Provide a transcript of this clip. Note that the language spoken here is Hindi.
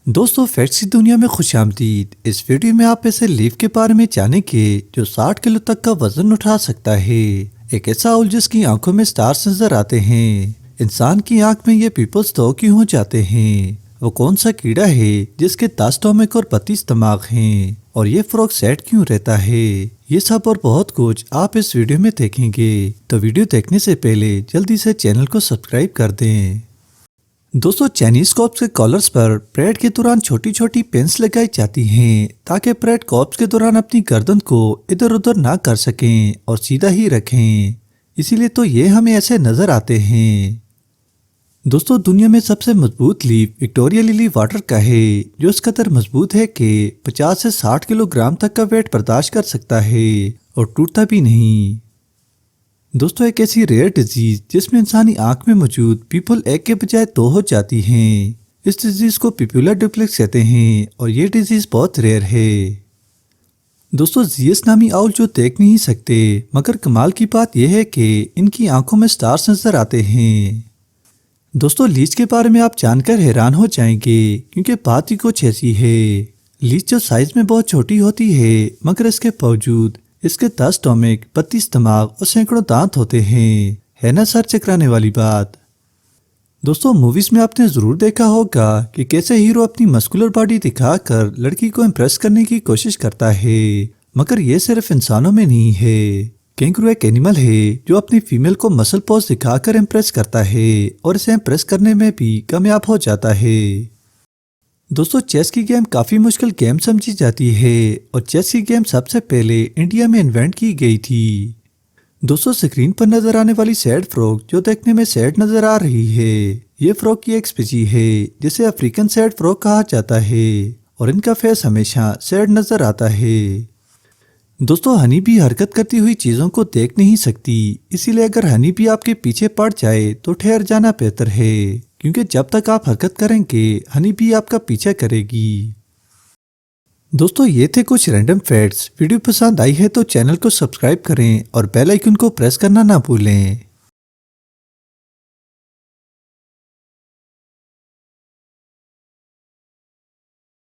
दोस्तों फैक्ट्स की दुनिया में खुशामदीद। इस वीडियो में आप ऐसे लीफ के बारे में जानेंगे जो 60 किलो तक का वजन उठा सकता है। एक ऐसा आउल जिसकी आंखों में स्टार्स नजर आते हैं। इंसान की आंख में ये पीपल्स तो क्यों हो जाते हैं? वो कौन सा कीड़ा है जिसके 10 स्टोमक और 32 दिमाग हैं? और ये फ्रॉग सैड क्यों रहता है? ये सब और बहुत कुछ आप इस वीडियो में देखेंगे। तो वीडियो देखने से पहले जल्दी से चैनल को सब्सक्राइब कर दें। दोस्तों चाइनीज कॉप्स के कॉलर्स पर परेड के दौरान छोटी छोटी पेंस लगाई जाती हैं ताकि परेड कॉप्स के दौरान अपनी गर्दन को इधर उधर ना कर सकें और सीधा ही रखें। इसीलिए तो ये हमें ऐसे नजर आते हैं। दोस्तों दुनिया में सबसे मजबूत लीफ विक्टोरिया लिली वाटर का है, जो इस कदर मजबूत है कि 50 से 60 किलोग्राम तक का वेट बर्दाश्त कर सकता है और टूटता भी नहीं। दोस्तों एक ऐसी रेयर डिजीज जिसमें इंसानी आंख में मौजूद पीपल एक के बजाय दो हो जाती हैं। इस डिजीज को पिपुलर डुप्लेक्स कहते हैं और ये डिजीज बहुत रेयर है। दोस्तों जियस नामी आउल जो देख नहीं सकते, मगर कमाल की बात यह है कि इनकी आंखों में स्टार्स नजर आते हैं। दोस्तों लीच के बारे में आप जानकर हैरान हो जाएंगे क्योंकि बात ही कुछ ऐसी है। लीच जो साइज में बहुत छोटी होती है, मगर इसके बावजूद इसके 10 स्टोमक, 32 दिमाग और सैकड़ों दांत होते हैं। है ना सर चकराने वाली बात। दोस्तों मूवीज में आपने जरूर देखा होगा कि कैसे हीरो अपनी मस्कुलर बॉडी दिखाकर लड़की को इम्प्रेस करने की कोशिश करता है, मगर ये सिर्फ इंसानों में नहीं है। कैंगरू एक एनिमल है जो अपनी फीमेल को मसल पोज दिखाकर इम्प्रेस करता है और इसे इम्प्रेस करने में भी कामयाब हो जाता है। दोस्तों चेस की गेम काफी मुश्किल गेम समझी जाती है और चेस की गेम सबसे पहले इंडिया में इन्वेंट की गई थी। दोस्तों स्क्रीन पर नजर आने वाली सैड फ्रॉग जो देखने में सैड नजर आ रही है, ये फ्रॉग की एक स्पीसी है जिसे अफ्रीकन सैड फ्रॉग कहा जाता है और इनका फेस हमेशा सैड नजर आता है। दोस्तों हनी भी हरकत करती हुई चीजों को देख नहीं सकती, इसीलिए अगर हनी भी आपके पीछे पड़ जाए तो ठहर जाना बेहतर है, क्योंकि जब तक आप हरकत करेंगे हनी भी आपका पीछा करेगी। दोस्तों ये थे कुछ रैंडम फैक्ट्स। वीडियो पसंद आई है तो चैनल को सब्सक्राइब करें और बेल आइकन को प्रेस करना ना भूलें।